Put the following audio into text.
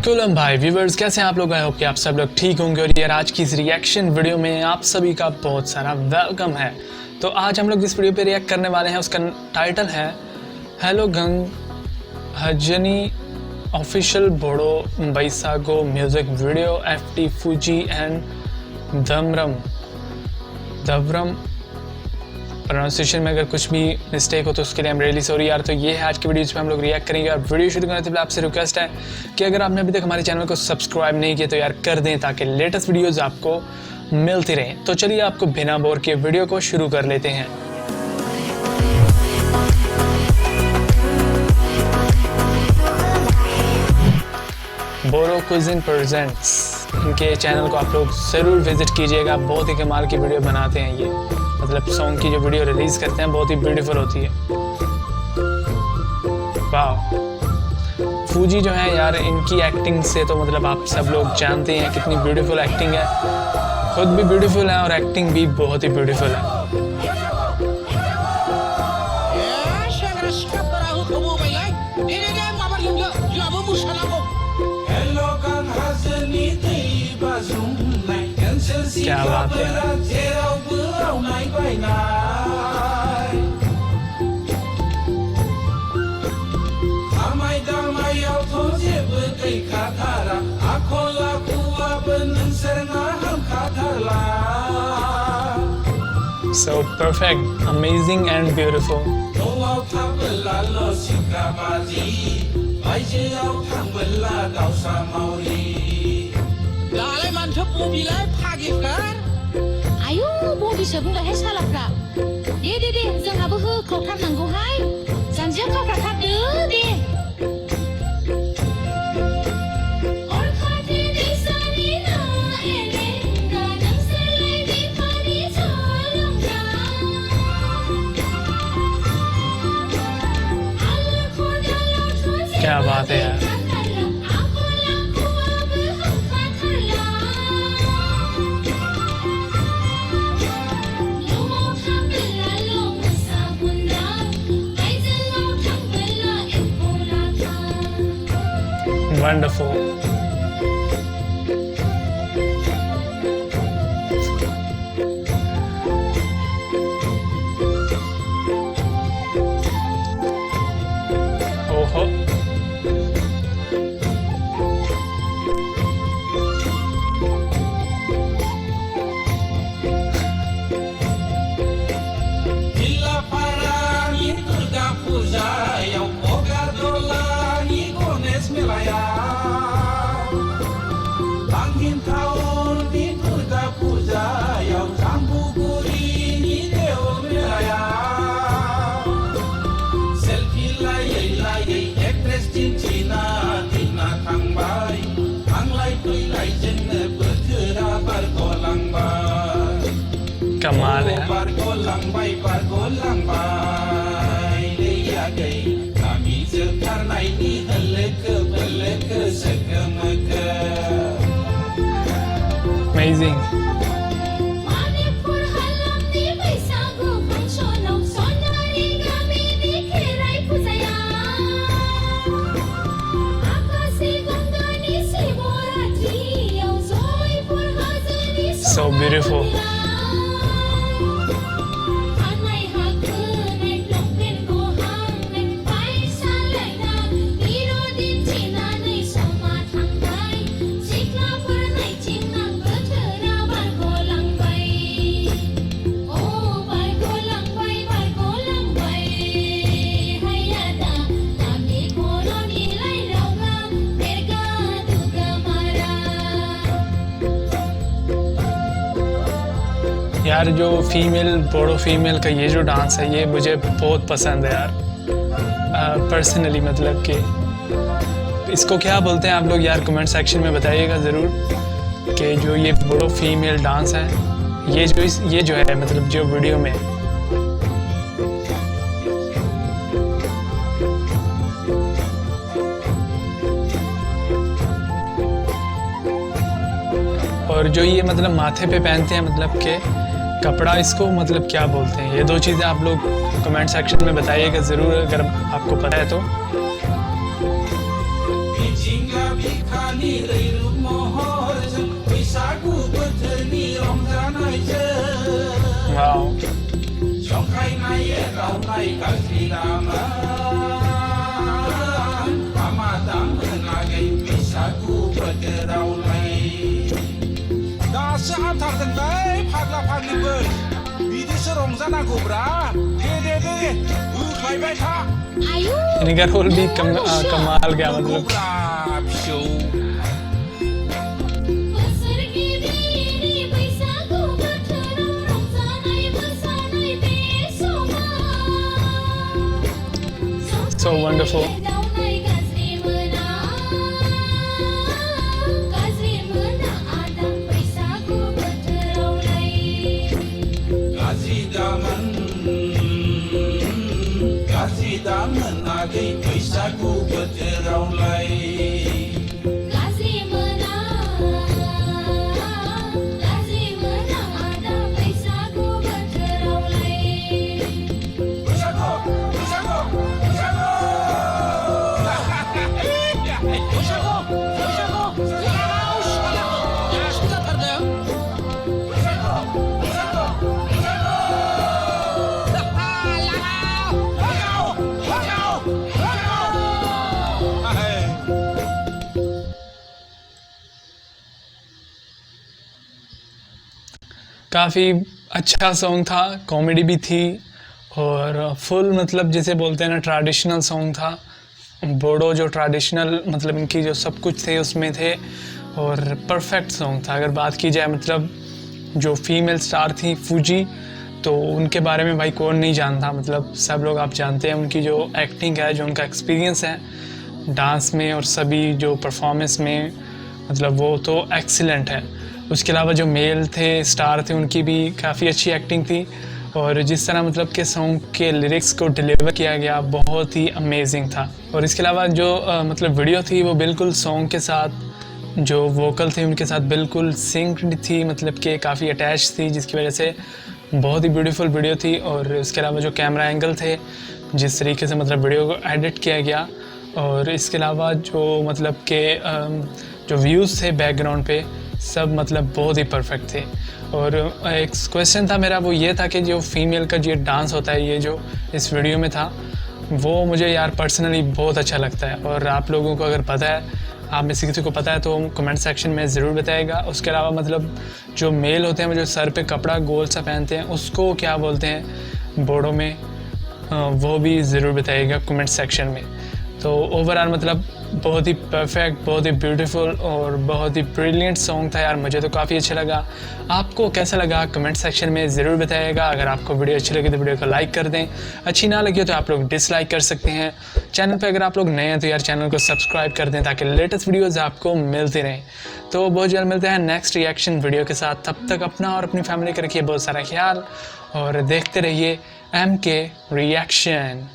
Coulomb भाई viewers, कैसे हैं आप लोग? आई होप कि आप सब लोग ठीक होंगे। और यार आज की इस रिएक्शन वीडियो में आप सभी का बहुत सारा वेलकम है। तो आज हम लोग जिस वीडियो पे रिएक्ट करने वाले हैं उसका टाइटल है हेलो गंग हजनी official Bodo Bwisagu music video FT फूजी एंड दवरम प्रोनाउंसिएशन में अगर कुछ भी मिस्टेक हो तो उसके लिए हम रियली सॉरी यार। तो ये है आज की वीडियो जिसमें हम लोग रिएक्ट करेंगे। और वीडियो शुरू करने से पहले आपसे रिक्वेस्ट है कि अगर आपने अभी तक हमारे चैनल को सब्सक्राइब नहीं किया तो यार कर दें ताकि लेटेस्ट वीडियोज़ आपको मिलती रहें। तो चलिए आपको बिना बोर के वीडियो को शुरू कर लेते हैं। बोरो कुजिन प्रेजेंट्स, इनके चैनल को आप लोग ज़रूर विजिट कीजिएगा। बहुत ही कमाल की वीडियो बनाते हैं ये, मतलब सॉन्ग की जो वीडियो रिलीज़ करते हैं बहुत ही ब्यूटीफुल होती है। वाह, फूजी जो है यार, इनकी एक्टिंग से तो मतलब आप सब लोग जानते हैं कितनी ब्यूटीफुल एक्टिंग है। खुद भी ब्यूटीफुल है और एक्टिंग भी बहुत ही ब्यूटीफुल है। क्या बात है, so perfect, amazing and beautiful. आयु बबीसो बुंलाहाय सालाफ्रा। दे जोंहाबो होख्रावथारनांगौहाय, जानजियाव खाफ्राथारदो दे। क्या बात है यार, wonderful. ओहो, कमाल है। Amazing. So beautiful. यार जो बोडो फीमेल का ये जो डांस है ये मुझे बहुत पसंद है यार पर्सनली। मतलब कि इसको क्या बोलते हैं आप लोग यार कमेंट सेक्शन में बताइएगा ज़रूर कि जो ये बोडो फीमेल डांस है ये जो है मतलब जो वीडियो में और जो ये मतलब माथे पे पहनते हैं मतलब के कपड़ा, इसको मतलब क्या बोलते हैं? ये दो चीज़ें आप लोग कमेंट सेक्शन में बताइएगा ज़रूर अगर आपको पता है तो। सिंग्ला बिखानि रैरुब महरजों बैसागु बोथोरनि रंजानायजों वाओ जंखायनाय एदावनाय गाज्रि दामोन हामा दामोनागै बैसागु बोथोरावलाय दासो हाथारदोंलै फाग्ला फाग्लिफोर बिदिसो रंजानांगौब्रा दे होख्लायबाय था आयु इनका रोल भी कमाल गया मतलब ब्रा फिसौ बोसोर गिबिनि बैसागु बोथोराव रंजानाय मोसानाय बे समाव so wonderful एदावनाय गाज्रि मोना आदा बैसागु बोथोरावलाय गाज्रि दामोन आगै बैसागु बोथोरावलाय गाज्रि मोना आदा बैसागु बोथोरावलाय बैसागु काफ़ी अच्छा सॉन्ग था, कॉमेडी भी थी और फुल मतलब जिसे बोलते हैं ना ट्रेडिशनल सॉन्ग था। बोडो जो ट्रेडिशनल मतलब इनकी जो सब कुछ थे उसमें थे और परफेक्ट सॉन्ग था। अगर बात की जाए मतलब जो फीमेल स्टार थी फूजी, तो उनके बारे में भाई कौन नहीं जानता, मतलब सब लोग आप जानते हैं उनकी जो एक्टिंग है, जो उनका एक्सपीरियंस है डांस में और सभी जो परफॉर्मेंस में, मतलब वो तो एक्सीलेंट है। उसके अलावा जो मेल थे स्टार थे उनकी भी काफ़ी अच्छी एक्टिंग थी और जिस तरह मतलब के सॉन्ग के लिरिक्स को डिलीवर किया गया बहुत ही अमेजिंग था। और इसके अलावा जो मतलब वीडियो थी वो बिल्कुल सॉन्ग के साथ, जो वोकल थे उनके साथ बिल्कुल सिंक्ड थी, मतलब कि काफ़ी अटैच थी, जिसकी वजह से बहुत ही ब्यूटीफुल वीडियो थी। और इसके अलावा जो कैमरा एंगल थे, जिस तरीके से मतलब वीडियो को एडिट किया गया, और इसके अलावा जो मतलब के जो व्यूज़ थे बैकग्राउंड पे सब मतलब बहुत ही परफेक्ट थे। और एक क्वेश्चन था मेरा, वो ये था कि जो फीमेल का जो डांस होता है, ये जो इस वीडियो में था, वो मुझे यार पर्सनली बहुत अच्छा लगता है। और आप लोगों को अगर पता है, आप में से किसी को पता है तो कमेंट सेक्शन में ज़रूर बताइएगा। उसके अलावा मतलब जो मेल होते हैं वो जो सर पे कपड़ा गोल सा पहनते हैं उसको क्या बोलते हैं बोडो में, वो भी ज़रूर बताइएगा कमेंट सेक्शन में। तो ओवरऑल मतलब बहुत ही परफेक्ट, बहुत ही ब्यूटीफुल और बहुत ही ब्रिलियंट सॉन्ग था यार, मुझे तो काफ़ी अच्छा लगा। आपको कैसा लगा कमेंट सेक्शन में ज़रूर बताइएगा। अगर आपको वीडियो अच्छी लगी तो वीडियो को लाइक कर दें, अच्छी ना लगी तो आप लोग डिसलाइक कर सकते हैं। चैनल पे अगर आप लोग नए हैं तो यार चैनल को सब्सक्राइब कर दें ताकि लेटेस्ट वीडियोज़ आपको मिलती रहें। तो बहुत जल्द मिलते हैं नेक्स्ट रिएक्शन वीडियो के साथ। तब तक अपना और अपनी फैमिली का रखिए बहुत सारा ख्याल और देखते रहिए MK रिएक्शन।